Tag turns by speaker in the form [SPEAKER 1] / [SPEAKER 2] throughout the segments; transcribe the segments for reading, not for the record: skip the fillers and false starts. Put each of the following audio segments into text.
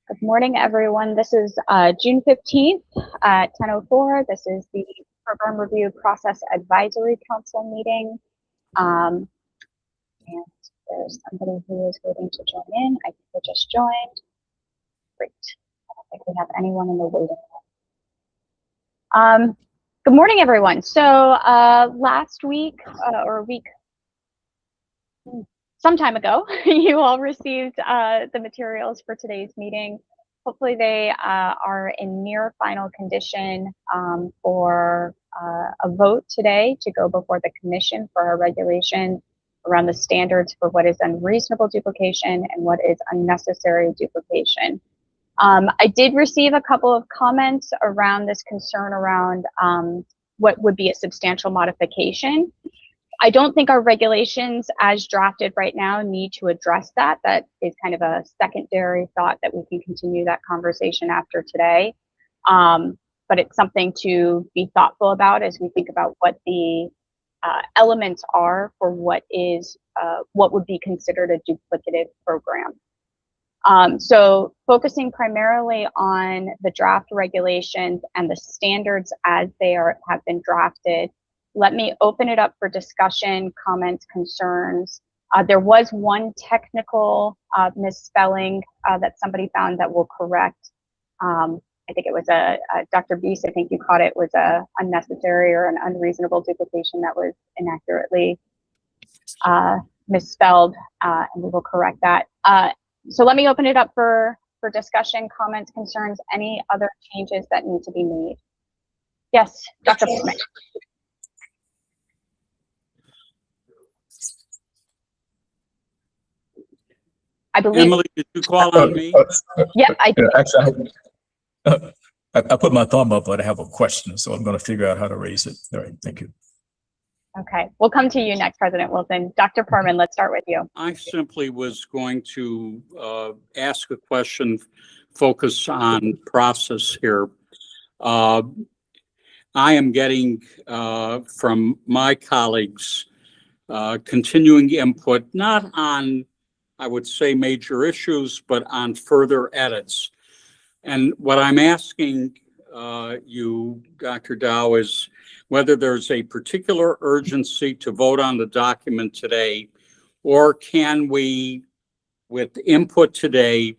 [SPEAKER 1] Good morning, everyone. This is June 15th at 10:04. This is the Program Review Process Advisory Council meeting. And there's somebody who is waiting to join in. I think they just joined. Great. I don't think we have anyone in the waiting room. Good morning, everyone. So last week or a week, some time ago, you all received the materials for today's meeting. Hopefully they are in near final condition for a vote today to go before the commission for our regulation around the standards for what is unreasonable duplication and what is unnecessary duplication. I did receive a couple of comments around this concern around what would be a substantial modification. I don't think our regulations as drafted right now need to address that. That is kind of a secondary thought that we can continue that conversation after today. But it's something to be thoughtful about as we think about what the elements are for what would be considered a duplicative program. So focusing primarily on the draft regulations and the standards as they have been drafted, let me open it up for discussion, comments, concerns. There was one technical misspelling that somebody found that we'll correct. I think it was Dr. Beese, I think you caught it, was a unnecessary or an unreasonable duplication that was inaccurately misspelled, and we will correct that. So let me open it up for discussion, comments, concerns, any other changes that need to be made. Yes, Dr. Smith. I believe.
[SPEAKER 2] Emily, did you call on me?
[SPEAKER 1] Yep, I did.
[SPEAKER 3] Actually, I put my thumb up, but I have a question, so I'm going to figure out how to raise it. All right, thank you.
[SPEAKER 1] Okay, we'll come to you next, President Wilson. Dr. Perman, let's start with you.
[SPEAKER 2] I simply was going to ask a question, focus on process here. I am getting from my colleagues continuing input, not on, I would say, major issues, but on further edits. And what I'm asking you, Dr. Dow, is whether there's a particular urgency to vote on the document today, or can we, with input today,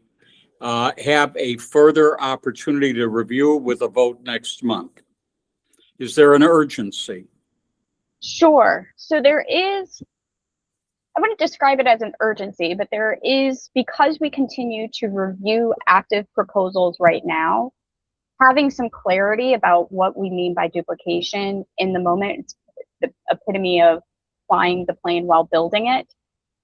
[SPEAKER 2] have a further opportunity to review with a vote next month? Is there an urgency?
[SPEAKER 1] Sure. So there is, I wouldn't describe it as an urgency, but there is, because we continue to review active proposals right now, having some clarity about what we mean by duplication in the moment, it's the epitome of flying the plane while building it.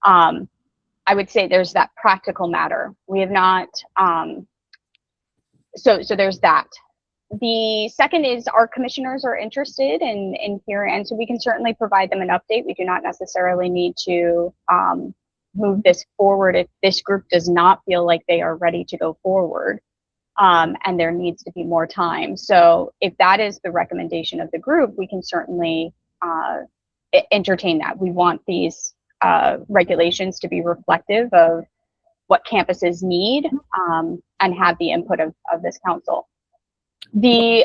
[SPEAKER 1] I would say there's that practical matter. We have not, so there's that. The second is our commissioners are interested in hearing, and so we can certainly provide them an update. We do not necessarily need to move this forward if this group does not feel like they are ready to go forward, and there needs to be more time. So if that is the recommendation of the group, we can certainly entertain that. We want these regulations to be reflective of what campuses need and have the input of this council. The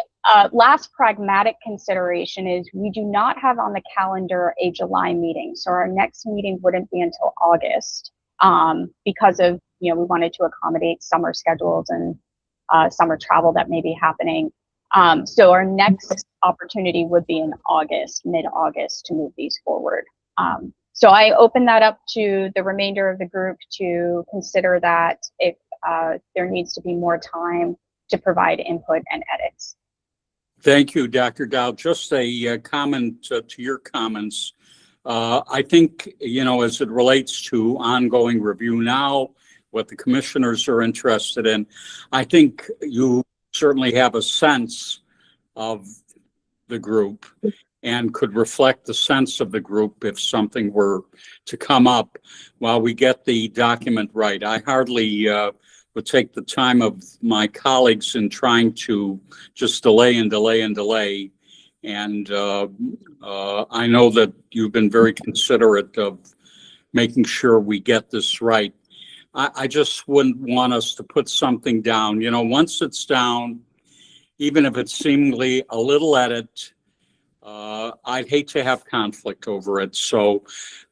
[SPEAKER 1] last pragmatic consideration is we do not have on the calendar a July meeting. So our next meeting wouldn't be until August because of, we wanted to accommodate summer schedules and summer travel that may be happening. So our next opportunity would be in August, mid-August, to move these forward. So I open that up to the remainder of the group to consider that if there needs to be more time to provide input and edits.
[SPEAKER 2] Thank you, Dr. Dow. Just a comment to your comments. I think, as it relates to ongoing review now, what the commissioners are interested in, I think you certainly have a sense of the group and could reflect the sense of the group if something were to come up while we get the document right. I hardly would take the time of my colleagues in trying to just delay and delay and delay. And I know that you've been very considerate of making sure we get this right. I just wouldn't want us to put something down, you know, once it's down, even if it's seemingly a little edit, I'd hate to have conflict over it. So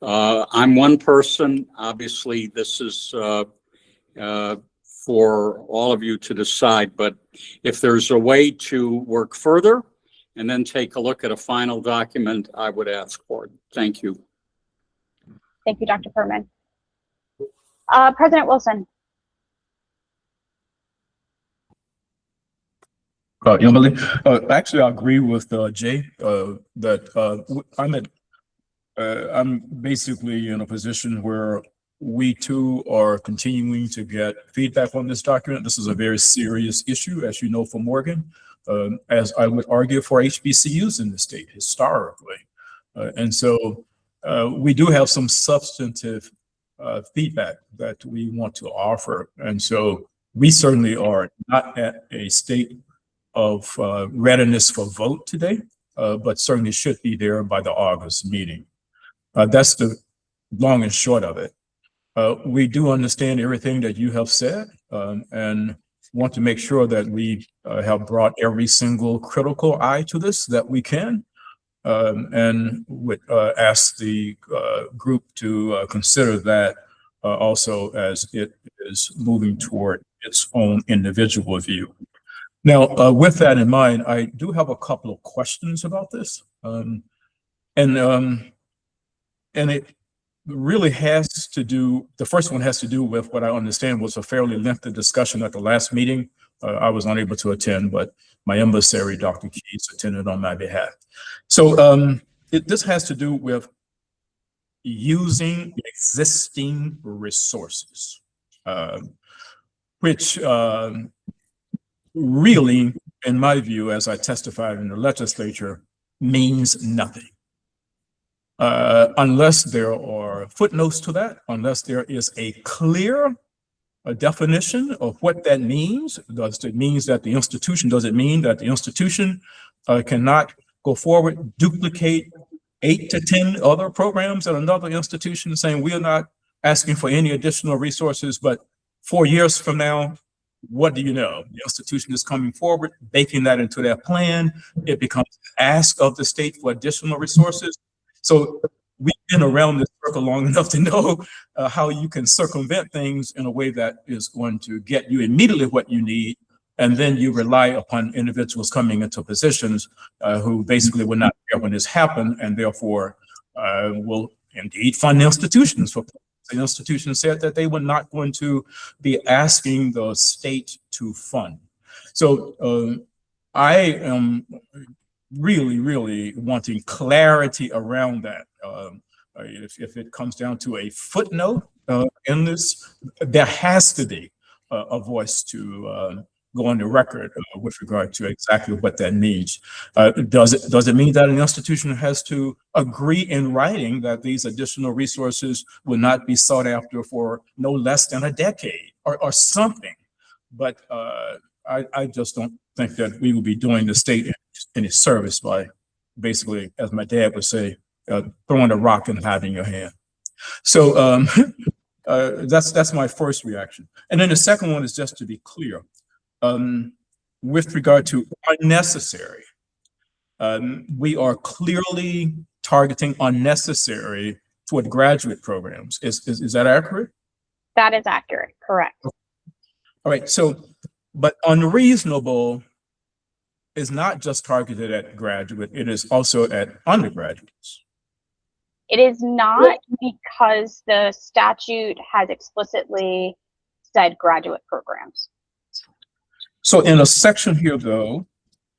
[SPEAKER 2] I'm one person. Obviously, this is for all of you to decide. But if there's a way to work further and then take a look at a final document, I would ask for it. Thank you.
[SPEAKER 1] Thank you, Dr. Furman. President Wilson.
[SPEAKER 3] Emily, actually, I agree with Jay that I'm basically in a position where we too are continuing to get feedback on this document. This is a very serious issue, as you know, for Morgan, as I would argue for HBCUs in the state historically. And so we do have some substantive feedback that we want to offer. And so we certainly are not at a state of readiness for vote today, but certainly should be there by the August meeting. That's the long and short of it. We do understand everything that you have said and want to make sure that we have brought every single critical eye to this that we can, and would ask the group to consider that also as it is moving toward its own individual view. Now, with that in mind, I do have a couple of questions about this. And it really has to do, the first one has to do with what I understand was a fairly lengthy discussion at the last meeting. I was unable to attend, but my emissary, Dr. Keys, attended on my behalf. So this has to do with using existing resources, which really, in my view, as I testified in the legislature, means nothing. Unless there are footnotes to that, unless there is a clear definition of what that means. Does it mean that the institution, does it mean that the institution cannot go forward, duplicate 8 to 10 other programs at another institution, saying we are not asking for any additional resources, but 4 years from now, what do you know? The institution is coming forward, baking that into their plan. It becomes an ask of the state for additional resources. So we've been around this circle long enough to know how you can circumvent things in a way that is going to get you immediately what you need. And then you rely upon individuals coming into positions who basically will not care when this happens, and therefore will indeed fund institutions. For the institution said that they were not going to be asking the state to fund. So I am really wanting clarity around that. If it comes down to a footnote in this, there has to be a voice to go on the record with regard to exactly what that means. Does it mean that an institution has to agree in writing that these additional resources will not be sought after for no less than a decade or something? But I just don't think that we will be doing the state any service by basically, as my dad would say, throwing a rock and hiding your hand. So that's my first reaction. And then the second one is just to be clear. With regard to unnecessary, we are clearly targeting unnecessary toward graduate programs. Is that accurate?
[SPEAKER 1] That is accurate, correct.
[SPEAKER 3] All right, so, but unreasonable is not just targeted at graduate, it is also at undergraduates.
[SPEAKER 1] It is not, because the statute has explicitly said graduate programs.
[SPEAKER 3] So in a section here, though,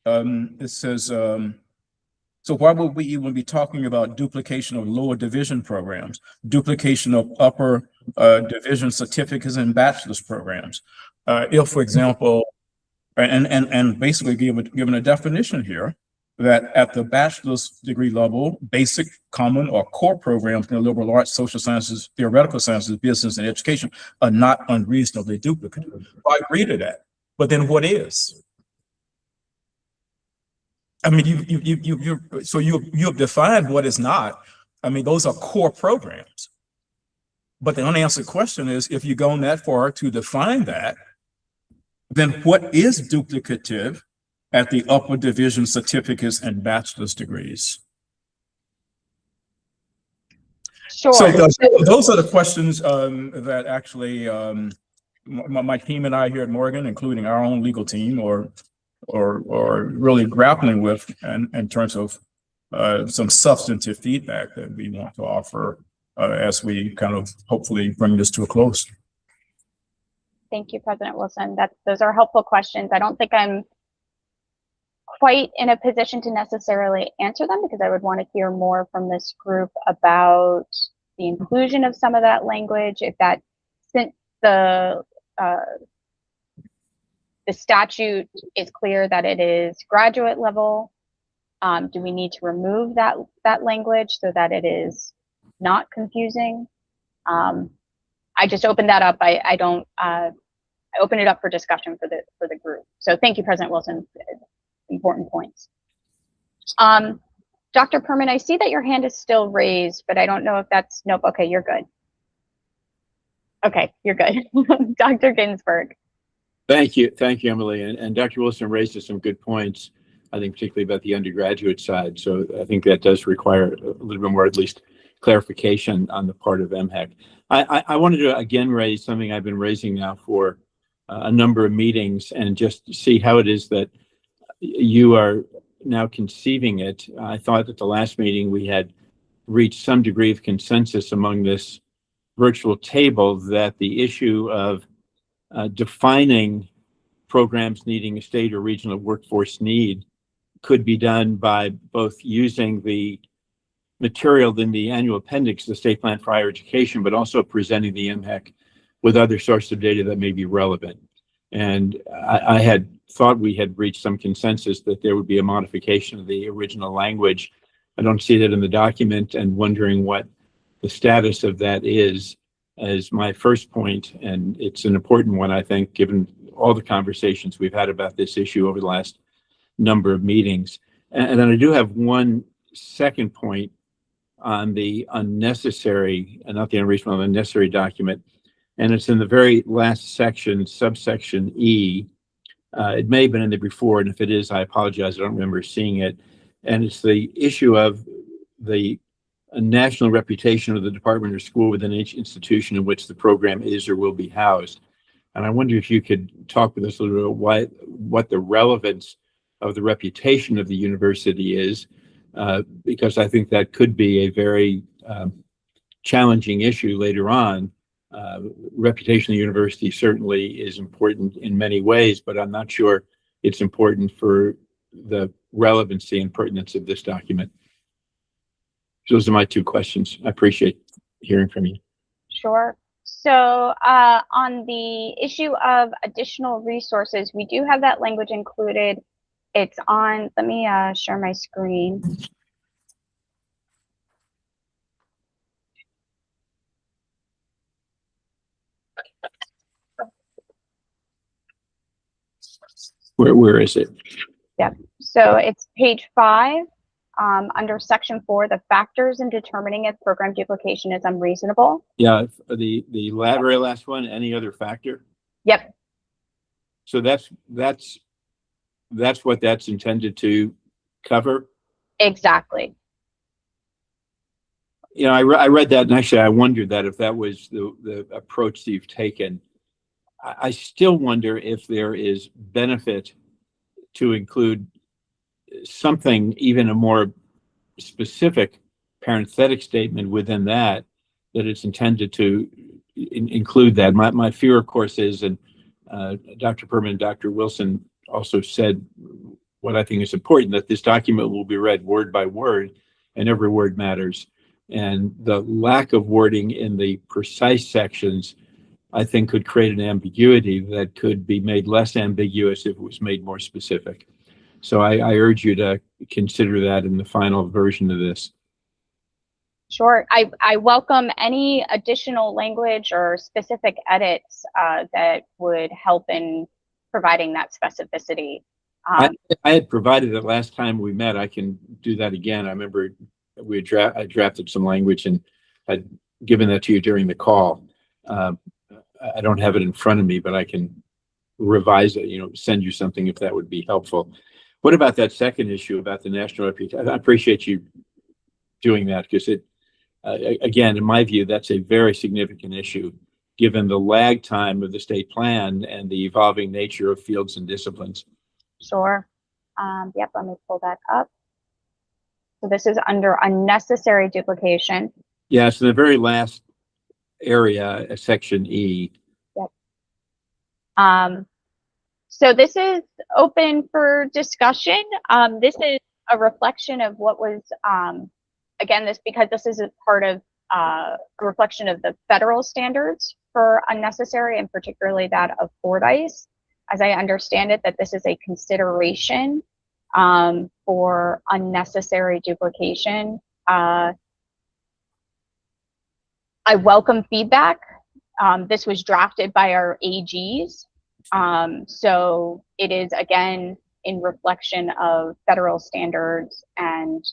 [SPEAKER 3] it says, so why would we even be talking about duplication of lower division programs, duplication of upper division certificates and bachelor's programs? If, for example, and basically given a definition here, that at the bachelor's degree level, basic, common, or core programs in the liberal arts, social sciences, theoretical sciences, business, and education are not unreasonably duplicative. I agree to that. But then what is? I mean, you've defined what is not. I mean, those are core programs. But the unanswered question is, if you've gone that far to define that, then what is duplicative at the upper division certificates and bachelor's degrees?
[SPEAKER 1] Sure.
[SPEAKER 3] So those are the questions that actually my team and I here at Morgan, including our own legal team, or really grappling with in terms of some substantive feedback that we want to offer as we kind of hopefully bring this to a close.
[SPEAKER 1] Thank you, President Wilson. Those are helpful questions. I don't think I'm quite in a position to necessarily answer them because I would want to hear more from this group about the inclusion of some of that language. If that, since the statute is clear that it is graduate level, do we need to remove that language so that it is not confusing? I just opened that up. I open it up for discussion for the group. So thank you, President Wilson. Important points. Dr. Perman, I see that your hand is still raised, but I don't know if that's, nope. Okay, you're good. Okay, you're good. Dr. Ginsburg.
[SPEAKER 4] Thank you, Emily. And Dr. Wilson raised some good points, I think particularly about the undergraduate side. So I think that does require a little bit more, at least, clarification on the part of MHEC. I wanted to again raise something I've been raising now for a number of meetings and just see how it is that you are now conceiving it. I thought at the last meeting we had reached some degree of consensus among this virtual table that the issue of defining programs needing a state or regional workforce need could be done by both using the material in the annual appendix of the State Plan for Higher Education, but also presenting the MHEC with other sources of data that may be relevant. And I had thought we had reached some consensus that there would be a modification of the original language. I don't see that in the document, and wondering what the status of that is as my first point. And it's an important one, I think, given all the conversations we've had about this issue over the last number of meetings. And then I do have one second point on the unnecessary, and not the unreasonable, unnecessary document. And it's in the very last section, subsection E. It may have been in there before, and if it is, I apologize, I don't remember seeing it. And it's the issue of the national reputation of the department or school within each institution in which the program is or will be housed. And I wonder if you could talk with us a little bit about what the relevance of the reputation of the university is, because I think that could be a very challenging issue later on. Reputation of the university certainly is important in many ways, but I'm not sure it's important for the relevancy and pertinence of this document. So those are my two questions. I appreciate hearing from you.
[SPEAKER 1] Sure. So on the issue of additional resources, we do have that language included. It's on, let me share my screen.
[SPEAKER 4] Where is it?
[SPEAKER 1] Yeah, so it's page 5, under section 4, the factors in determining if program duplication is unreasonable.
[SPEAKER 4] Yeah, the very last one, any other factor?
[SPEAKER 1] Yep.
[SPEAKER 4] So that's what that's intended to cover? Exactly. You know, I read that, and actually I wondered that if that was the approach that you've taken. I still wonder if there is benefit to include something, even a more specific parenthetic statement within that it's intended to include that. My fear, of course, is, and Dr. Perman and Dr. Wilson also said what I think is important, that this document will be read word by word, and every word matters. And the lack of wording in the precise sections, I think, could create an ambiguity that could be made less ambiguous if it was made more specific. So I urge you to consider that in the final version of this.
[SPEAKER 1] Sure. I welcome any additional language or specific edits that would help in providing that specificity.
[SPEAKER 4] I had provided it last time we met. I can do that again. I remember I drafted some language and had given that to you during the call. I don't have it in front of me, but I can revise it, send you something if that would be helpful. What about that second issue about the national reputation? I appreciate you doing that because again, in my view, that's a very significant issue given the lag time of the state plan and the evolving nature of fields and disciplines.
[SPEAKER 1] Sure. Yep, let me pull that up. So this is under unnecessary duplication.
[SPEAKER 4] Yes, in the very last area, section E.
[SPEAKER 1] Yep. So this is open for discussion. This is a reflection of what was, again, because this is a part of a reflection of the federal standards for unnecessary, and particularly that of Fordyce. As I understand it, that this is a consideration for unnecessary duplication. I welcome feedback. This was drafted by our AGs. So it is, again, in reflection of federal standards and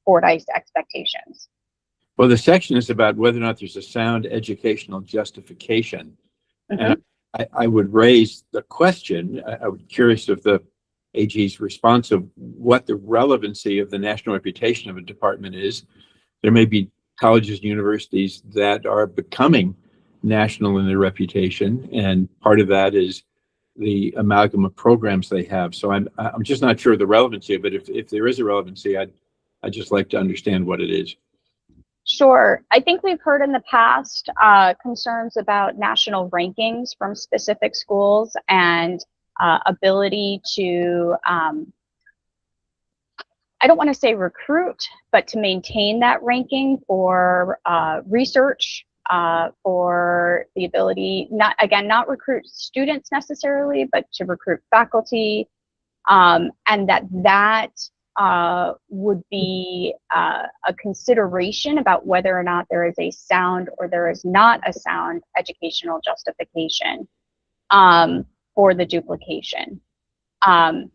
[SPEAKER 1] Fordyce expectations.
[SPEAKER 4] Well, the section is about whether or not there's a sound educational justification.
[SPEAKER 1] Mm-hmm.
[SPEAKER 4] And I would raise the question, I would be curious of the AG's response of what the relevancy of the national reputation of a department is. There may be colleges and universities that are becoming national in their reputation, and part of that is the amalgam of programs they have. So I'm just not sure of the relevancy of it. If there is a relevancy, I'd just like to understand what it is.
[SPEAKER 1] Sure. I think we've heard in the past concerns about national rankings from specific schools and ability to, I don't want to say recruit, but to maintain that ranking for research, for the ability, not recruit students necessarily, but to recruit faculty, and that would be a consideration about whether or not there is a sound or there is not a sound educational justification for the duplication.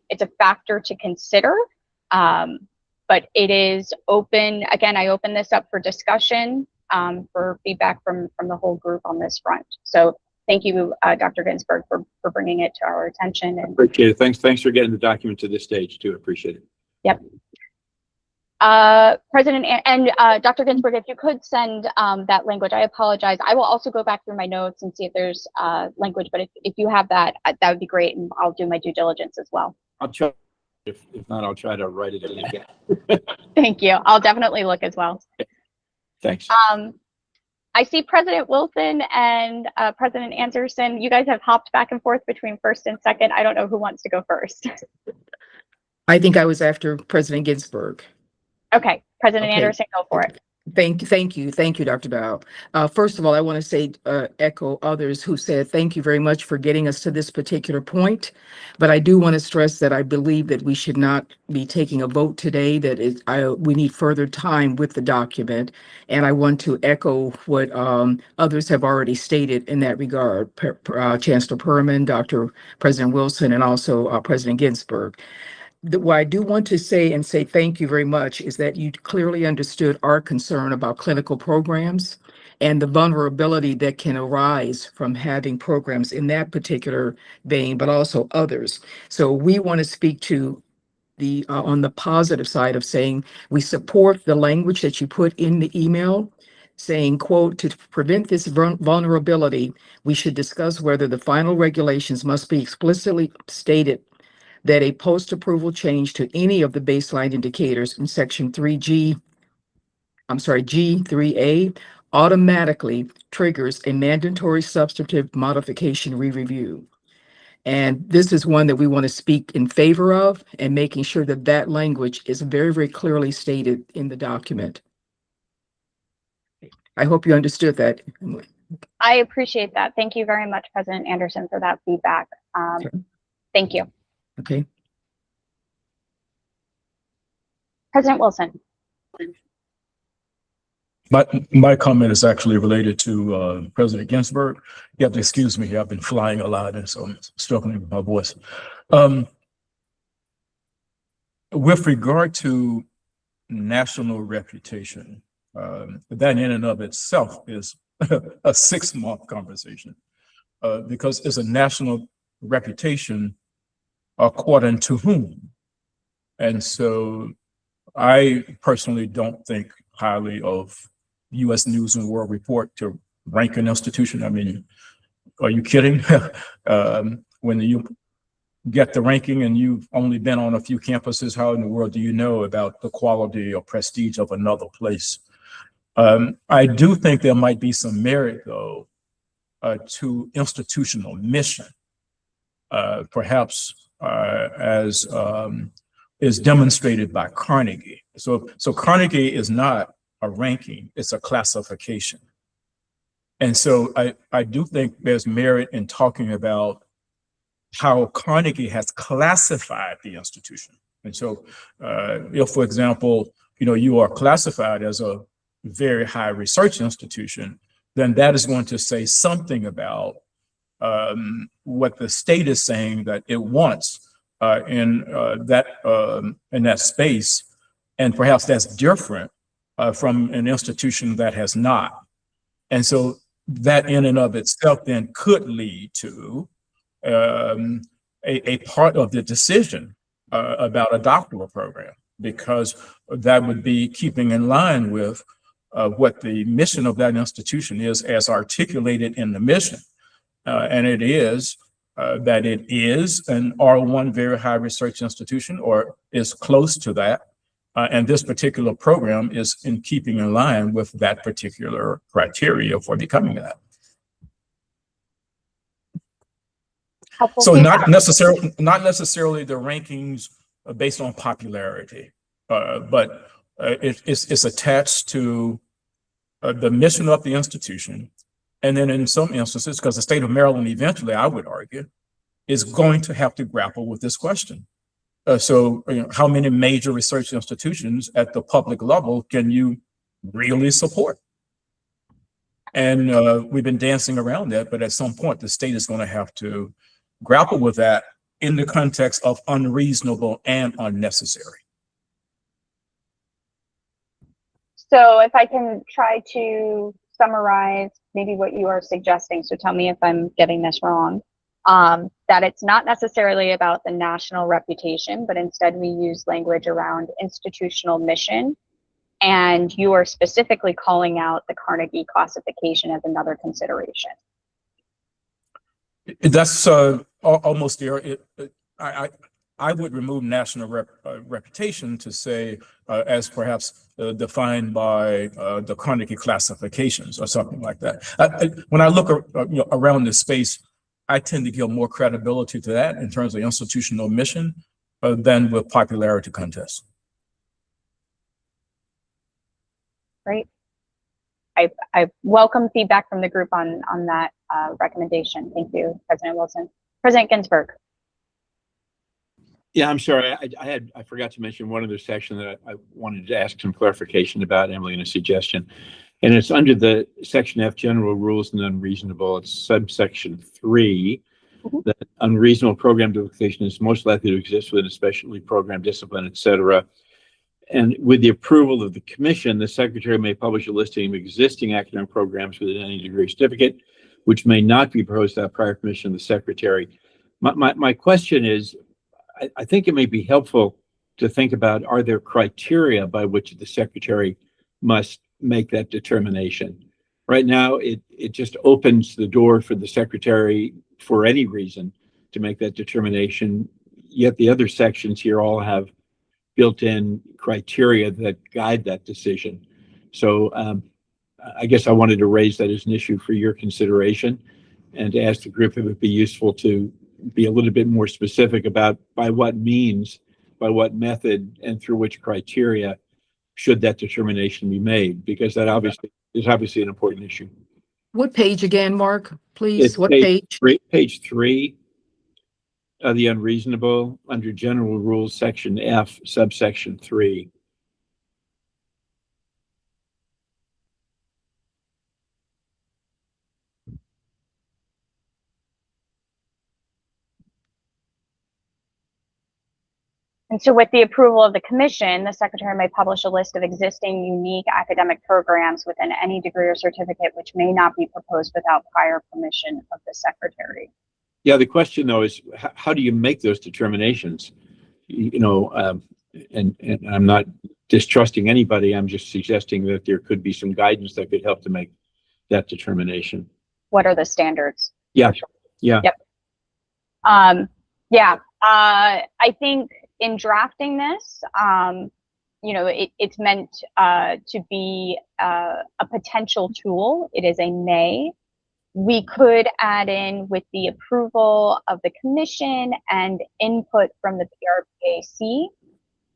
[SPEAKER 1] It's a factor to consider, but it is open. Again, I open this up for discussion, for feedback from the whole group on this front. So thank you, Dr. Ginsburg, for bringing it to our attention. And
[SPEAKER 4] appreciate it. Thanks for getting the document to this stage too. Appreciate it.
[SPEAKER 1] Yep. President and Dr. Ginsburg, if you could send that language, I apologize. I will also go back through my notes and see if there's language, but if you have that, that would be great, and I'll do my due diligence as well.
[SPEAKER 4] I'll try. If not, I'll try to write it in again.
[SPEAKER 1] Thank you. I'll definitely look as well.
[SPEAKER 4] Thanks.
[SPEAKER 1] I see President Wilson and President Anderson. You guys have hopped back and forth between first and second. I don't know who wants to go first.
[SPEAKER 5] I think I was after President Ginsburg.
[SPEAKER 1] Okay, President
[SPEAKER 5] Okay.
[SPEAKER 1] Anderson, go for it.
[SPEAKER 5] Thank you, Dr. Dow. First of all, I want to say, echo others who said thank you very much for getting us to this particular point. But I do want to stress that I believe that we should not be taking a vote today, that we need further time with the document. And I want to echo what others have already stated in that regard, Chancellor Perman, Dr. President Wilson, and also President Ginsburg. What I do want to say thank you very much is that you clearly understood our concern about clinical programs and the vulnerability that can arise from having programs in that particular vein, but also others. So we want to speak to the on the positive side of saying we support the language that you put in the email, saying, quote, to prevent this vulnerability, we should discuss whether the final regulations must be explicitly stated that a post-approval change to any of the baseline indicators in section G3A automatically triggers a mandatory substantive modification re-review. And this is one that we want to speak in favor of, and making sure that that language is very, very clearly stated in the document. I hope you understood that.
[SPEAKER 1] I appreciate that. Thank you very much, President Anderson, for that feedback.
[SPEAKER 5] Okay.
[SPEAKER 1] Thank you.
[SPEAKER 5] Okay.
[SPEAKER 1] President Wilson.
[SPEAKER 3] My comment is actually related to President Ginsburg. You have to excuse me here. I've been flying a lot, and so I'm struggling with my voice. With regard to national reputation, that in and of itself is a 6-month conversation because it's a national reputation according to whom. And so I personally don't think highly of U.S. News and World Report to rank an institution. I mean, are you kidding? When you get the ranking and you've only been on a few campuses, how in the world do you know about the quality or prestige of another place? I do think there might be some merit, though, to institutional mission, perhaps as is demonstrated by Carnegie. So Carnegie is not a ranking, it's a classification. And so I do think there's merit in talking about how Carnegie has classified the institution. And so if, for example, you are classified as a very high research institution, then that is going to say something about what the state is saying that it wants in that space, and perhaps that's different from an institution that has not. And so that in and of itself then could lead to a part of the decision about a doctoral program, because that would be keeping in line with what the mission of that institution is as articulated in the mission. And it is that it is an R1 very high research institution or is close to that. And this particular program is in keeping in line with that particular criteria for becoming that. So not necessarily the rankings based on popularity, but it's attached to the mission of the institution. And then in some instances, because the state of Maryland eventually, I would argue, is going to have to grapple with this question. So how many major research institutions at the public level can you really support? And we've been dancing around that, but at some point, the state is going to have to grapple with that in the context of unreasonable and unnecessary.
[SPEAKER 1] So if I can try to summarize maybe what you are suggesting, so tell me if I'm getting this wrong, that it's not necessarily about the national reputation, but instead we use language around institutional mission, and you are specifically calling out the Carnegie classification as another consideration.
[SPEAKER 3] That's almost there. I would remove national reputation to say as perhaps defined by the Carnegie classifications or something like that. When I look around this space, I tend to give more credibility to that in terms of institutional mission than with popularity contests.
[SPEAKER 1] Great. I welcome feedback from the group on that recommendation. Thank you, President Wilson. President Ginsburg.
[SPEAKER 4] Yeah, I'm sorry. I forgot to mention one other section that I wanted to ask some clarification about, Emily, in a suggestion. And it's under the section F, general rules and unreasonable. It's subsection 3. That unreasonable program duplication is most likely to exist within a specialty program, discipline, et cetera. And with the approval of the commission, the secretary may publish a listing of existing academic programs within any degree certificate, which may not be proposed without prior permission of the secretary. My question is, I think it may be helpful to think about, are there criteria by which the secretary must make that determination? Right now, it just opens the door for the secretary for any reason to make that determination. Yet the other sections here all have built-in criteria that guide that decision. So I guess I wanted to raise that as an issue for your consideration and to ask the group if it would be useful to be a little bit more specific about by what means, by what method, and through which criteria should that determination be made, because that is obviously an important issue.
[SPEAKER 5] What page again, Mark, please?
[SPEAKER 4] It's
[SPEAKER 5] What page?
[SPEAKER 4] Page 3 of the unreasonable, under general rules, section F, subsection 3.
[SPEAKER 1] And so with the approval of the commission, the secretary may publish a list of existing unique academic programs within any degree or certificate which may not be proposed without prior permission of the secretary.
[SPEAKER 4] Yeah, the question though is how do you make those determinations? You know, and I'm not distrusting anybody. I'm just suggesting that there could be some guidance that could help to make that determination.
[SPEAKER 1] What are the standards?
[SPEAKER 4] Yeah, yeah.
[SPEAKER 1] Yep. Yeah, I think in drafting this, you know, it's meant to be a potential tool. It is a may. We could add in with the approval of the commission and input from the PRPAC.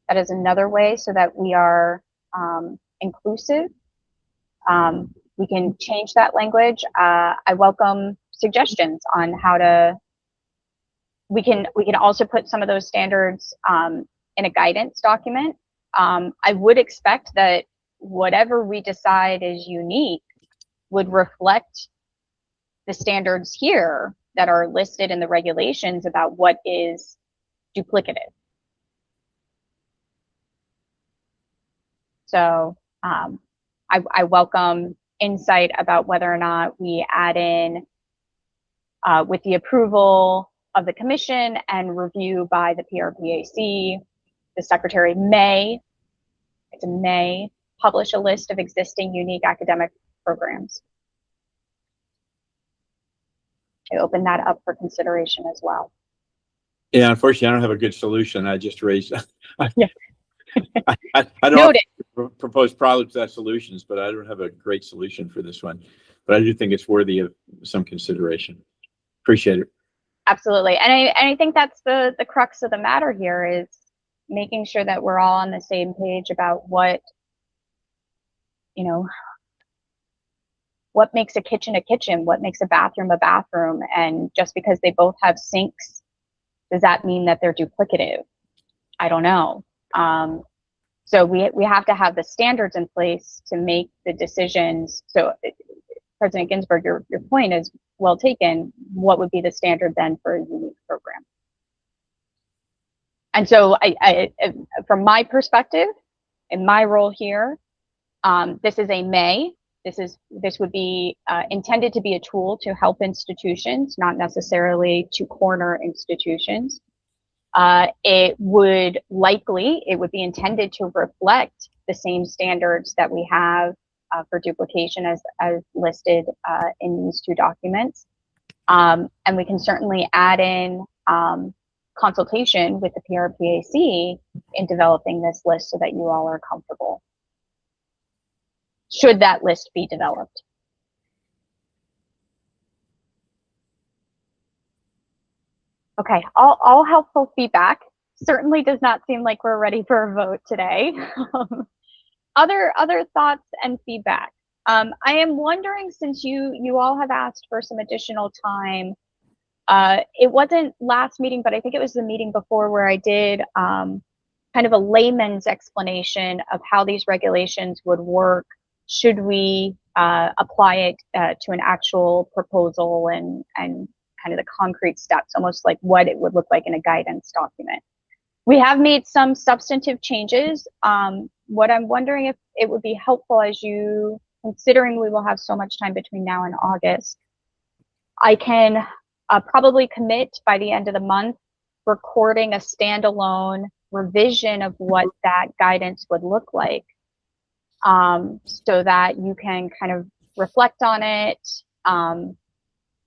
[SPEAKER 1] That is another way so that we are inclusive. We can change that language. I welcome suggestions on how to. We can also put some of those standards in a guidance document. I would expect that whatever we decide is unique would reflect the standards here that are listed in the regulations about what is duplicative. So I welcome insight about whether or not we add in with the approval of the commission and review by the PRPAC, the secretary may, it's a may, publish a list of existing unique academic programs. I open that up for consideration as well.
[SPEAKER 4] Yeah, unfortunately, I don't have a good solution. I just raised.
[SPEAKER 1] Yeah.
[SPEAKER 4] I don't propose problems without solutions, but I don't have a great solution for this one. But I do think it's worthy of some consideration. Appreciate it.
[SPEAKER 1] Absolutely, and I think that's the crux of the matter here is making sure that we're all on the same page about what, you know, what makes a kitchen, what makes a bathroom, and just because they both have sinks, does that mean that they're duplicative? I don't know. So we have to have the standards in place to make the decisions. So President Ginsburg, your point is well taken. What would be the standard then for a unique program? And so I from my perspective, in my role here, this is a may. This would be intended to be a tool to help institutions, not necessarily to corner institutions. It would be intended to reflect the same standards that we have for duplication as listed in these two documents. And we can certainly add in consultation with the PRPAC in developing this list so that you all are comfortable, should that list be developed. Okay, all helpful feedback. Certainly does not seem like we're ready for a vote today. Other thoughts and feedback. I am wondering, since you all have asked for some additional time, it wasn't last meeting, but I think it was the meeting before where I did kind of a layman's explanation of how these regulations would work should we apply it to an actual proposal and kind of the concrete steps, almost like what it would look like in a guidance document. We have made some substantive changes. What I'm wondering if it would be helpful as you, considering we will have so much time between now and August, I can probably commit by the end of the month, recording a standalone revision of what that guidance would look like, so that you can kind of reflect on it,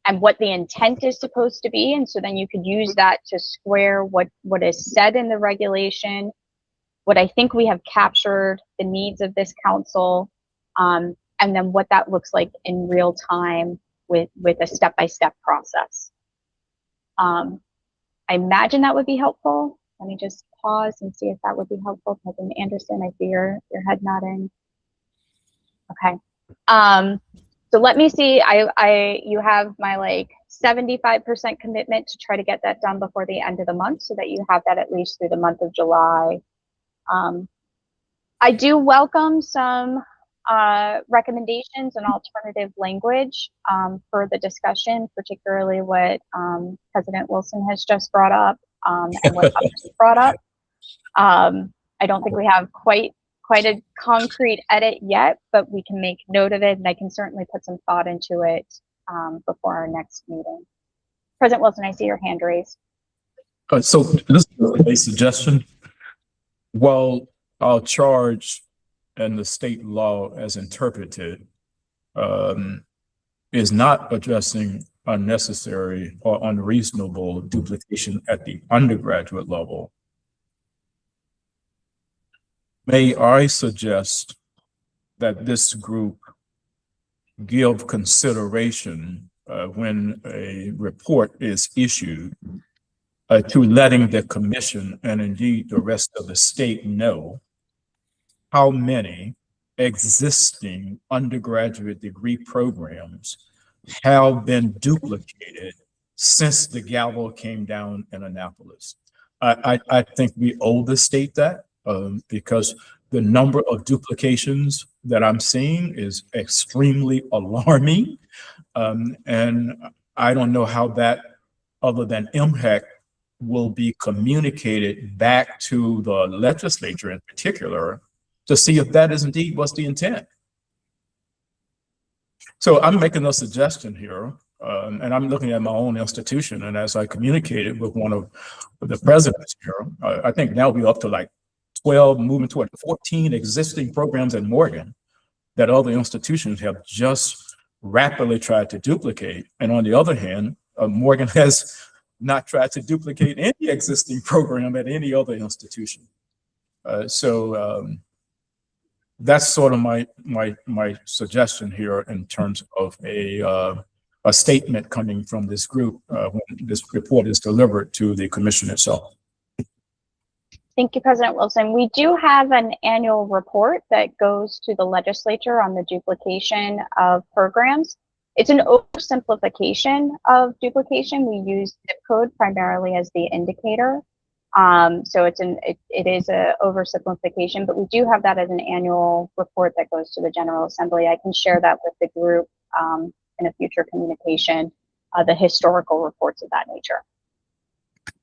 [SPEAKER 1] and what the intent is supposed to be. And so then you could use that to square what is said in the regulation, what I think we have captured the needs of this council, and then what that looks like in real time with a step-by-step process. I imagine that would be helpful. Let me just pause and see if that would be helpful. President Anderson, I see your head nodding. Okay. So let me see, you have my like 75% commitment to try to get that done before the end of the month so that you have that at least through the month of July. I do welcome some recommendations and alternative language for the discussion, particularly what President Wilson has just brought up and what others brought up. I don't think we have quite a concrete edit yet, but we can make note of it, and I can certainly put some thought into it before our next meeting. President Wilson, I see your hand raised.
[SPEAKER 3] So this is a suggestion. While our charge and the state law as interpreted is not addressing unnecessary or unreasonable duplication at the undergraduate level, may I suggest that this group give consideration when a report is issued to letting the commission and indeed the rest of the state know how many existing undergraduate degree programs have been duplicated since the gavel came down in Annapolis. I think we owe the state that because the number of duplications that I'm seeing is extremely alarming. And I don't know how that, other than MHEC, will be communicated back to the legislature in particular to see if that is indeed what's the intent. So I'm making a suggestion here, and I'm looking at my own institution, and as I communicated with one of the presidents here, I think now we're up to like 12, moving toward 14 existing programs in Morgan that other institutions have just rapidly tried to duplicate. And on the other hand, Morgan has not tried to duplicate any existing program at any other institution. That's sort of my suggestion here in terms of a statement coming from this group when this report is delivered to the commission itself.
[SPEAKER 1] Thank you, President Wilson. We do have an annual report that goes to the legislature on the duplication of programs. It's an oversimplification of duplication. We use zip code primarily as the indicator. So it is a oversimplification, but we do have that as an annual report that goes to the General Assembly. I can share that with the group in a future communication, the historical reports of that nature.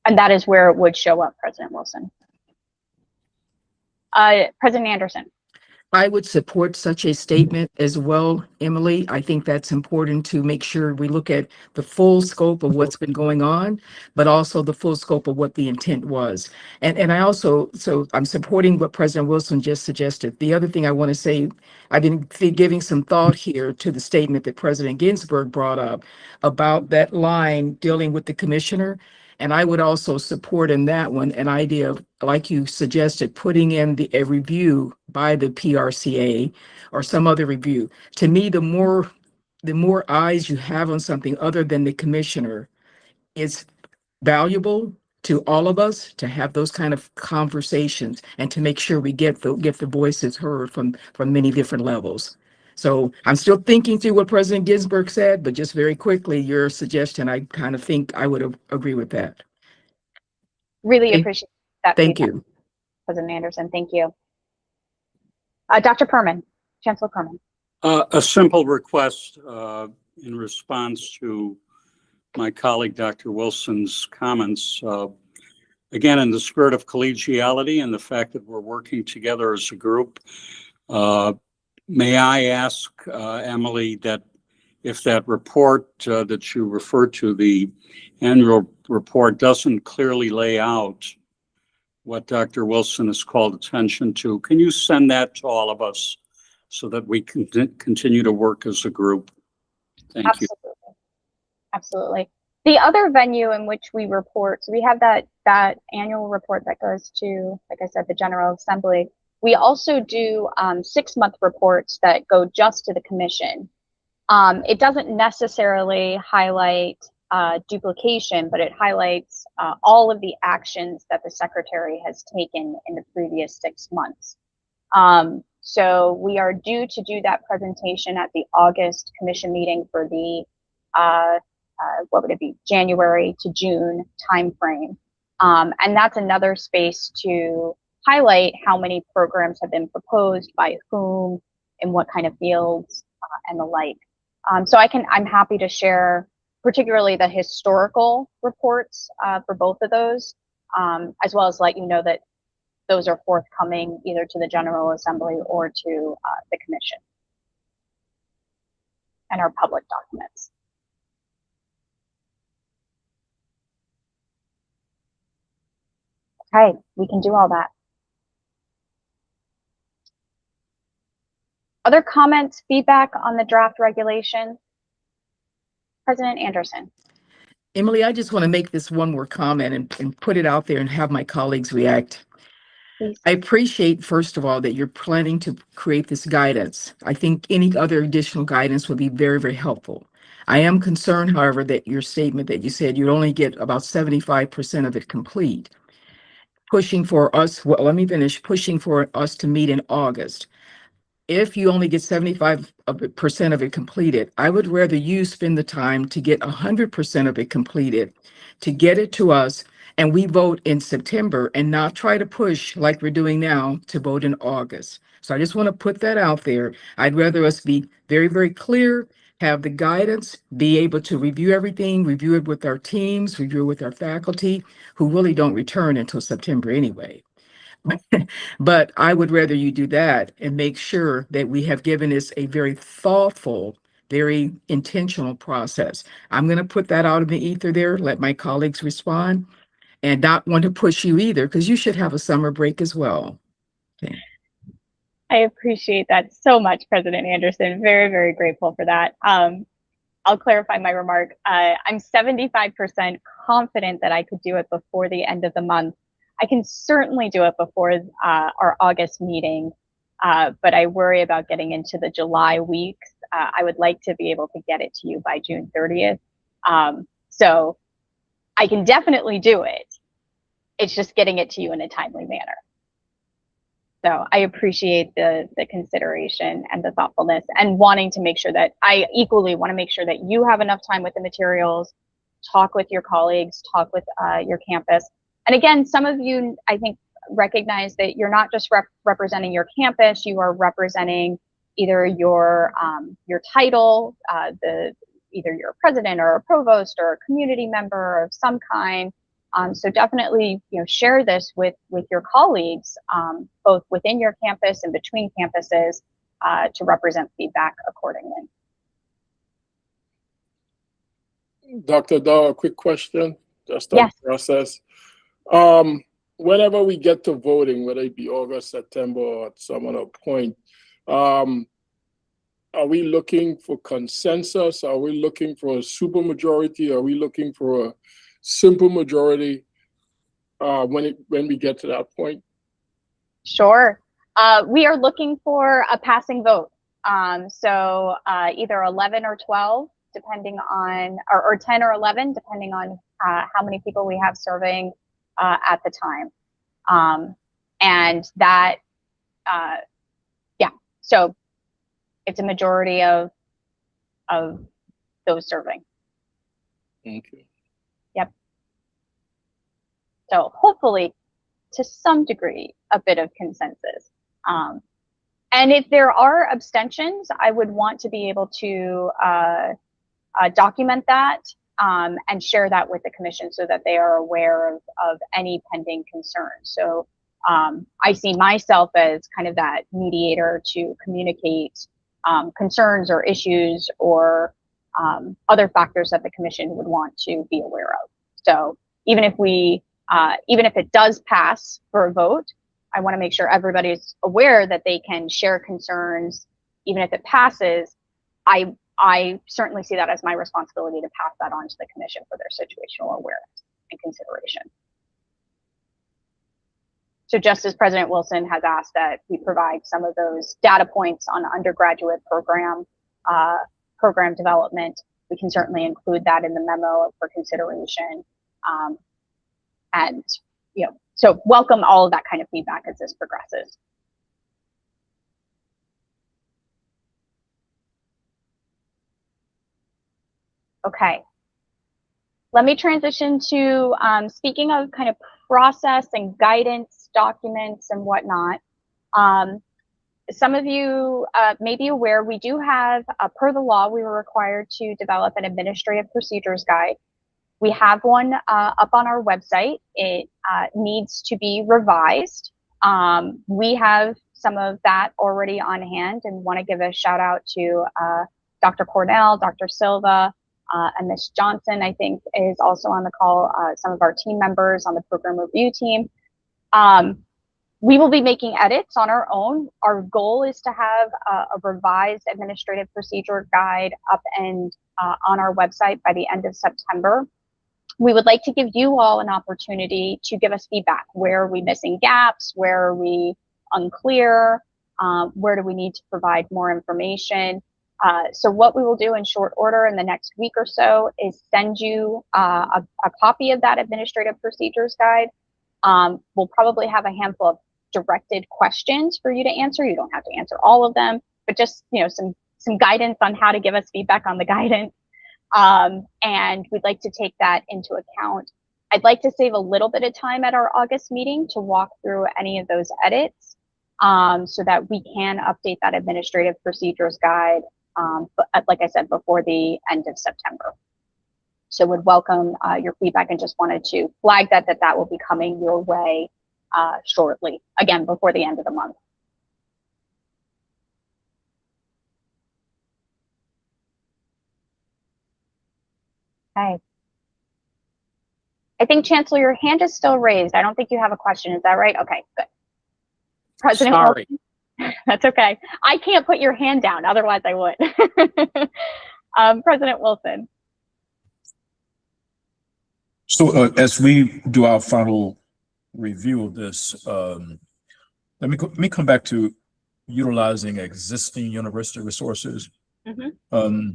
[SPEAKER 1] And that is where it would show up, President Wilson. President Anderson.
[SPEAKER 5] I would support such a statement as well, Emily. I think that's important to make sure we look at the full scope of what's been going on, but also the full scope of what the intent was. And I also, so I'm supporting what President Wilson just suggested. The other thing I want to say, I've been giving some thought here to the statement that President Ginsburg brought up about that line dealing with the commissioner. And I would also support in that one an idea of, like you suggested, putting in a review by the PRCA or some other review. To me, the more eyes you have on something other than the commissioner, it's valuable to all of us to have those kind of conversations and to make sure we get the voices heard from many different levels. So I'm still thinking through what President Ginsburg said, but just very quickly, your suggestion, I kind of think I would agree with that.
[SPEAKER 1] Really appreciate that.
[SPEAKER 5] Thank
[SPEAKER 1] feedback,
[SPEAKER 5] you.
[SPEAKER 1] President Anderson. Thank you. Dr. Perman, Chancellor Perman.
[SPEAKER 2] A simple request in response to my colleague, Dr. Wilson's comments. Again, in the spirit of collegiality and the fact that we're working together as a group, may I ask, Emily, that if that report that you referred to, the annual report, doesn't clearly lay out what Dr. Wilson has called attention to, can you send that to all of us so that we can continue to work as a group? Thank you.
[SPEAKER 1] Absolutely. The other venue in which we report, so we have that annual report that goes to, like I said, the General Assembly. We also do 6-month reports that go just to the commission. It doesn't necessarily highlight duplication, but it highlights all of the actions that the secretary has taken in the previous 6 months. So we are due to do that presentation at the August commission meeting for the, what would it be, January to June timeframe. And that's another space to highlight how many programs have been proposed, by whom, in what kind of fields, and the like. So I'm happy to share particularly the historical reports for both of those, as well as let you know that those are forthcoming either to the General Assembly or to the Commission and our public documents. Okay, we can do all that. Other comments, feedback on the draft regulation? President Anderson.
[SPEAKER 5] Emily, I just want to make this one more comment and put it out there and have my colleagues react.
[SPEAKER 1] Please.
[SPEAKER 5] I appreciate, first of all, that you're planning to create this guidance. I think any other additional guidance would be very, very helpful. I am concerned, however, that your statement that you said you'd only get about 75% of it complete. Pushing for us, well, let me finish, pushing for us to meet in August. If you only get 75% of it completed, I would rather you spend the time to get 100% of it completed, to get it to us, and we vote in September and not try to push like we're doing now to vote in August. So I just want to put that out there. I'd rather us be very, very clear, have the guidance, be able to review everything, review it with our teams, review it with our faculty, who really don't return until September anyway. But I would rather you do that and make sure that we have given this a very thoughtful, very intentional process. I'm going to put that out in the ether there, let my colleagues respond, and not want to push you either, because you should have a summer break as well. Okay.
[SPEAKER 1] I appreciate that so much, President Anderson. Very, very grateful for that. I'll clarify my remark. I'm 75% confident that I could do it before the end of the month. I can certainly do it before our August meeting, but I worry about getting into the July weeks. I would like to be able to get it to you by June 30th. So I can definitely do it. It's just getting it to you in a timely manner. So I appreciate the consideration and the thoughtfulness, and wanting to make sure that I equally want to make sure that you have enough time with the materials, talk with your colleagues, talk with your campus. And again, some of you, I think, recognize that you're not just representing your campus, you are representing either your title, either you're a president or a provost or a community member of some kind. So definitely, share this with your colleagues, both within your campus and between campuses, to represent feedback accordingly.
[SPEAKER 6] Dr. Dahl, a quick question, just on
[SPEAKER 1] Yes.
[SPEAKER 6] the process. Whenever we get to voting, whether it be August, September, or at some other point, are we looking for consensus? Are we looking for a supermajority? Are we looking for a simple majority when we get to that point?
[SPEAKER 1] Sure. We are looking for a passing vote. So either 11 or 12, depending on, or 10 or 11, depending on how many people we have serving at the time. And that, yeah, so it's a majority of those serving.
[SPEAKER 6] Okay.
[SPEAKER 1] Yep. So hopefully, to some degree, a bit of consensus. And if there are abstentions, I would want to be able to document that and share that with the commission so that they are aware of any pending concerns. So I see myself as kind of that mediator to communicate concerns or issues or other factors that the commission would want to be aware of. So even if it does pass for a vote, I want to make sure everybody's aware that they can share concerns. Even if it passes, I certainly see that as my responsibility to pass that on to the commission for their situational awareness and consideration. So just as President Wilson has asked that we provide some of those data points on undergraduate program development, we can certainly include that in the memo for consideration. And so welcome all of that kind of feedback as this progresses. Okay, let me transition to speaking of kind of process and guidance documents and whatnot. Some of you may be aware we do have, per the law, we were required to develop an administrative procedures guide. We have one up on our website. It needs to be revised. We have some of that already on hand and want to give a shout out to Dr. Cornell, Dr. Silva, and Ms. Johnson, I think, is also on the call, some of our team members on the program review team. We will be making edits on our own. Our goal is to have a revised administrative procedure guide up and on our website by the end of September. We would like to give you all an opportunity to give us feedback. Where are we missing gaps? Where are we unclear? Where do we need to provide more information? So what we will do in short order in the next week or so is send you a copy of that administrative procedures guide. We'll probably have a handful of directed questions for you to answer. You don't have to answer all of them, but just, you know, some guidance on how to give us feedback on the guidance. And we'd like to take that into account. I'd like to save a little bit of time at our August meeting to walk through any of those edits, so that we can update that administrative procedures guide, but like I said, before the end of September. So would welcome your feedback and just wanted to flag that will be coming your way shortly, again, before the end of the month. Okay. I think, Chancellor, your hand is still raised. I don't think you have a question. Is that right? Okay, good. President
[SPEAKER 2] Sorry.
[SPEAKER 1] Wilson, that's okay. I can't put your hand down, otherwise I would. President Wilson.
[SPEAKER 3] So as we do our final review of this, let me come back to utilizing existing university resources.
[SPEAKER 1] Mm-hmm.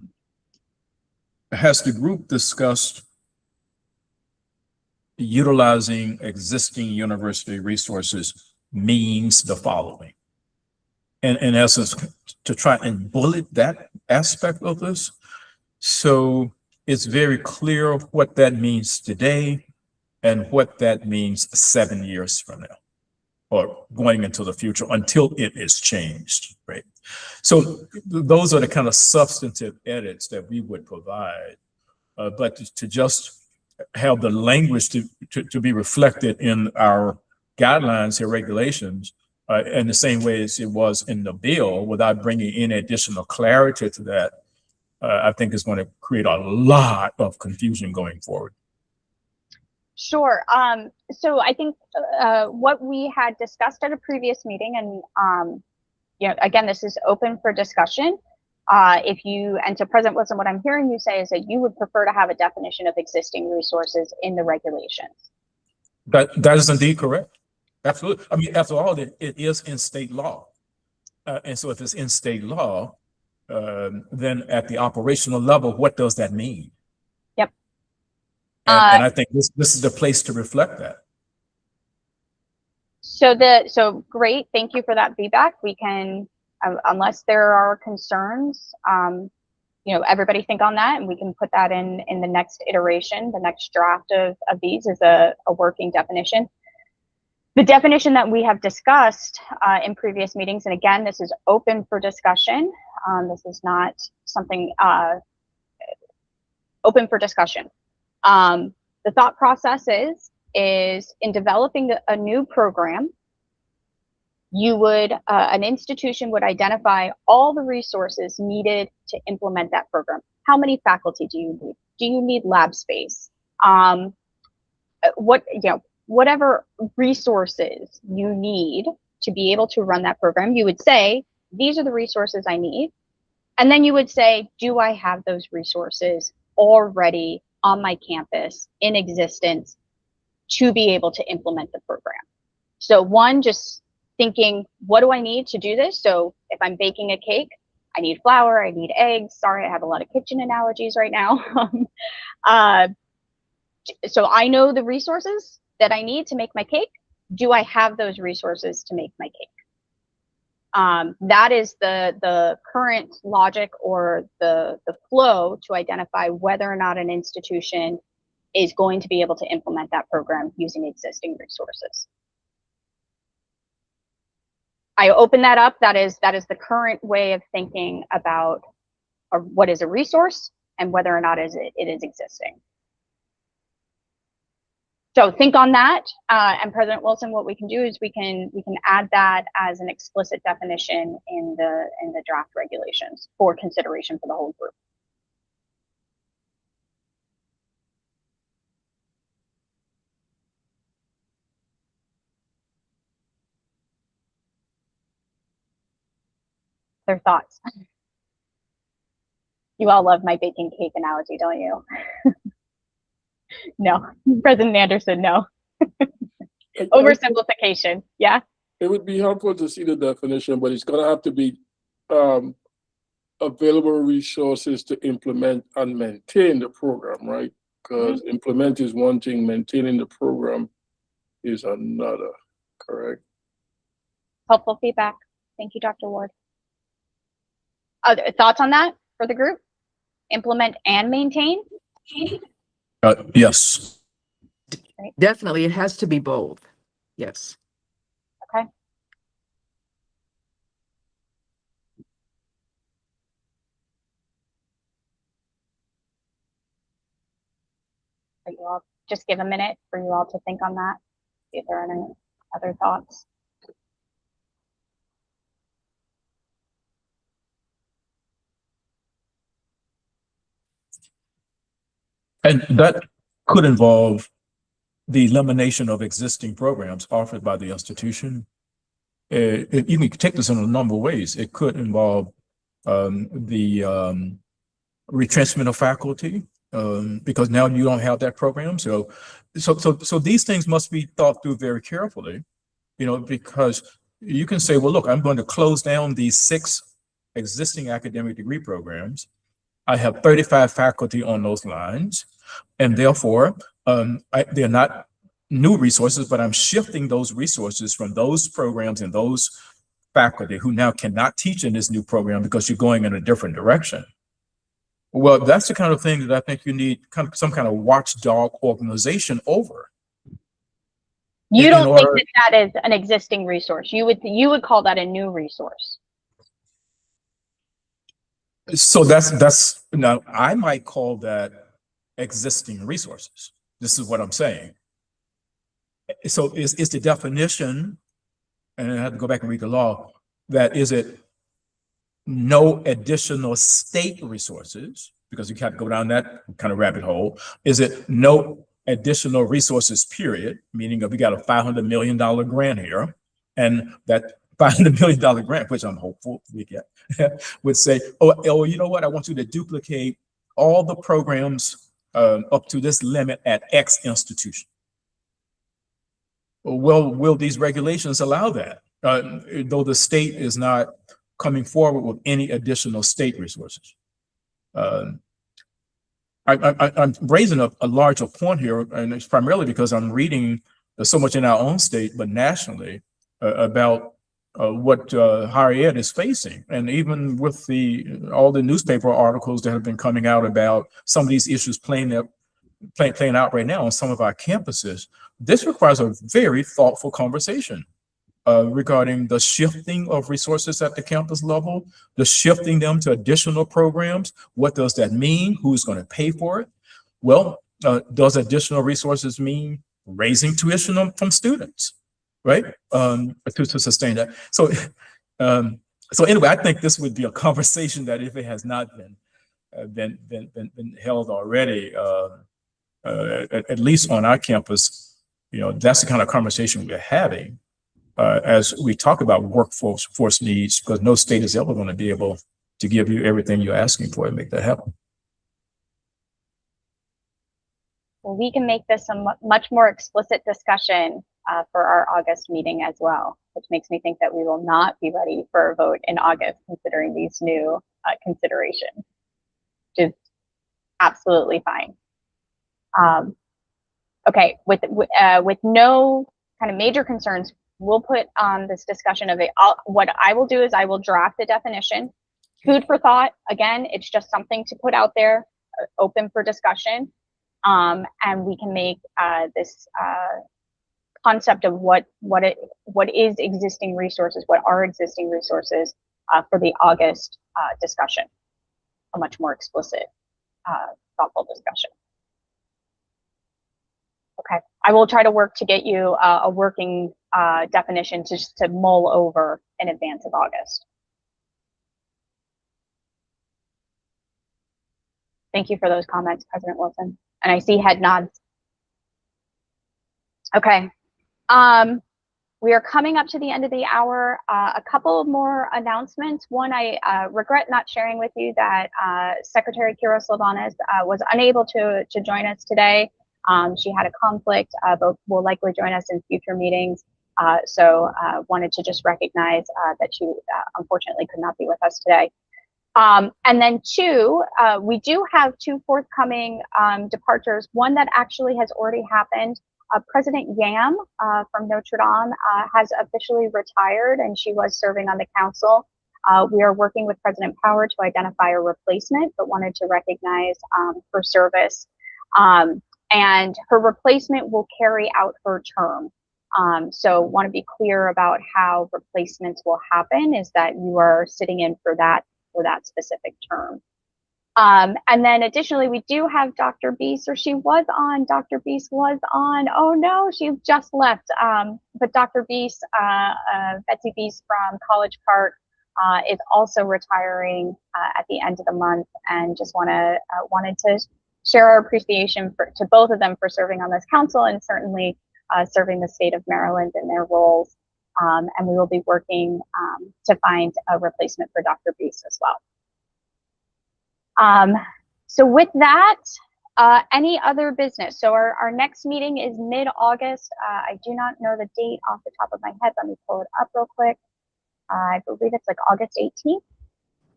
[SPEAKER 3] Has the group discussed utilizing existing university resources means the following? And in essence, to try and bullet that aspect of this, so it's very clear what that means today and what that means 7 years from now, or going into the future until it is changed, right? So those are the kind of substantive edits that we would provide, but to just have the language to be reflected in our guidelines and regulations in the same way as it was in the bill, without bringing in additional clarity to that, I think is going to create a lot of confusion going forward.
[SPEAKER 1] Sure. So I think what we had discussed at a previous meeting, and you know, again, this is open for discussion. If you, and to President Wilson, what I'm hearing you say is that you would prefer to have a definition of existing resources in the regulations.
[SPEAKER 3] That is indeed correct. Absolutely. I mean, after all, it is in state law. And so if it's in state law, then at the operational level, what does that mean?
[SPEAKER 1] Yep.
[SPEAKER 3] And I think this is the place to reflect that.
[SPEAKER 1] So great. Thank you for that feedback. We can, unless there are concerns, you know, everybody think on that, and we can put that in the next iteration. The next draft of these is a working definition. The definition that we have discussed in previous meetings, and again, this is open for discussion. This is not something open for discussion. The thought process is in developing a new program, you would, an institution would identify all the resources needed to implement that program. How many faculty do you need? Do you need lab space? Whatever resources you need to be able to run that program, you would say, these are the resources I need. And then you would say, do I have those resources already on my campus in existence to be able to implement the program? So one, just thinking, what do I need to do this? So if I'm baking a cake, I need flour, I need eggs. Sorry, I have a lot of kitchen analogies right now. So I know the resources that I need to make my cake. Do I have those resources to make my cake? That is the current logic or the flow to identify whether or not an institution is going to be able to implement that program using existing resources. I open that up. That is the current way of thinking about what is a resource and whether or not it is existing. So think on that, and President Wilson, what we can do is we can add that as an explicit definition in the draft regulations for consideration for the whole group. Their thoughts. You all love my baking cake analogy, don't you? No, President Anderson, no. Oversimplification, yeah?
[SPEAKER 6] It would be helpful to see the definition, but it's gonna have to be available resources to implement and maintain the program, right? Because implement is one thing, maintaining the program is another, correct?
[SPEAKER 1] Helpful feedback. Thank you, Dr. Ward. Other thoughts on that for the group? Implement and maintain?
[SPEAKER 3] Yes.
[SPEAKER 5] Definitely, it has to be both. Yes.
[SPEAKER 1] Okay. Are you all, just give a minute for you all to think on that. See if there are any other thoughts.
[SPEAKER 3] And that could involve the elimination of existing programs offered by the institution. You can take this in a number of ways. It could involve the retrenchment of faculty, because now you don't have that program. So these things must be thought through very carefully, you know, because you can say, well, look, I'm going to close down these 6 existing academic degree programs. I have 35 faculty on those lines, and therefore they're not new resources, but I'm shifting those resources from those programs and those faculty who now cannot teach in this new program because you're going in a different direction. Well, that's the kind of thing that I think you need some kind of watchdog organization over.
[SPEAKER 1] You don't think that that is an existing resource? You would call that a new resource?
[SPEAKER 3] So that's now I might call that existing resources. This is what I'm saying. So is the definition, and I have to go back and read the law, that is it no additional state resources, because you can't go down that kind of rabbit hole. Is it no additional resources, period, meaning that we got a $500 million grant here, and that $500 million grant, which I'm hopeful we get, would say, oh, you know what, I want you to duplicate all the programs up to this limit at X institution. Well, will these regulations allow that? Though the state is not coming forward with any additional state resources. I'm raising a larger point here, and it's primarily because I'm reading so much in our own state, but nationally, about what higher ed is facing. And even with all the newspaper articles that have been coming out about some of these issues playing out right now on some of our campuses, this requires a very thoughtful conversation regarding the shifting of resources at the campus level, the shifting them to additional programs. What does that mean? Who's going to pay for it? Well, does additional resources mean raising tuition from students, right? To sustain that. So anyway, I think this would be a conversation that, if it has not been held already, at least on our campus, you know, that's the kind of conversation we're having as we talk about workforce needs, because no state is ever going to be able to give you everything you're asking for and make that happen.
[SPEAKER 1] Well, we can make this a much more explicit discussion for our August meeting as well, which makes me think that we will not be ready for a vote in August, considering these new considerations, which is absolutely fine. Okay, with no kind of major concerns, we'll put on this discussion of it. What I will do is I will draft the definition. Food for thought. Again, it's just something to put out there, open for discussion, and we can make this concept of what is existing resources, what are existing resources for the August discussion, a much more explicit, thoughtful discussion. Okay, I will try to work to get you a working definition to mull over in advance of August. Thank you for those comments, President Wilson. And I see head nods. Okay. We are coming up to the end of the hour. A couple more announcements. One, I regret not sharing with you that Secretary Kira Slavanis was unable to join us today. She had a conflict, but will likely join us in future meetings. So wanted to just recognize that she unfortunately could not be with us today. And then two, we do have two forthcoming departures. One that actually has already happened. President Yam from Notre Dame has officially retired, and she was serving on the council. We are working with President Power to identify a replacement, but wanted to recognize her service. And her replacement will carry out her term. So want to be clear about how replacements will happen, is that you are sitting in for that specific term. And then additionally, we do have Dr. Beast, or Dr. Beast was on, oh no, she just left. But Dr. Beast, Betsy Beast from College Park, is also retiring at the end of the month, and just wanted to share our appreciation to both of them for serving on this council, and certainly serving the state of Maryland in their roles. And we will be working to find a replacement for Dr. Beast as well. So with that, any other business? So our next meeting is mid-August. I do not know the date off the top of my head. Let me pull it up real quick. I believe it's like August 18th.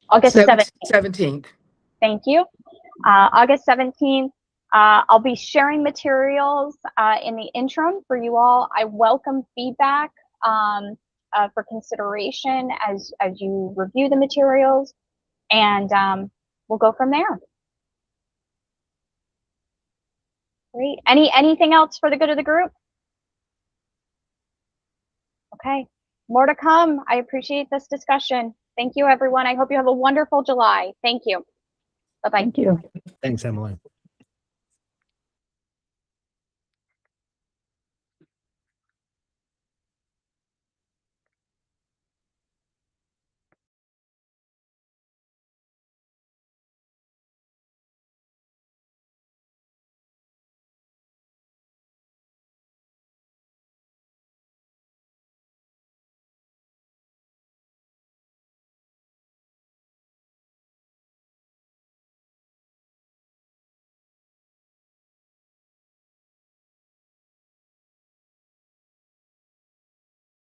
[SPEAKER 1] August 17th. Thank you. August 17th. I'll be sharing materials in the interim for you all. I welcome feedback for consideration as you review the materials, and we'll go from there. Great. Anything else for the good of the group? Okay. More to come. I appreciate this discussion. Thank you, everyone. I hope you have a wonderful July. Thank you. Bye-bye.
[SPEAKER 7] Thank you.
[SPEAKER 8] Thanks, Emily.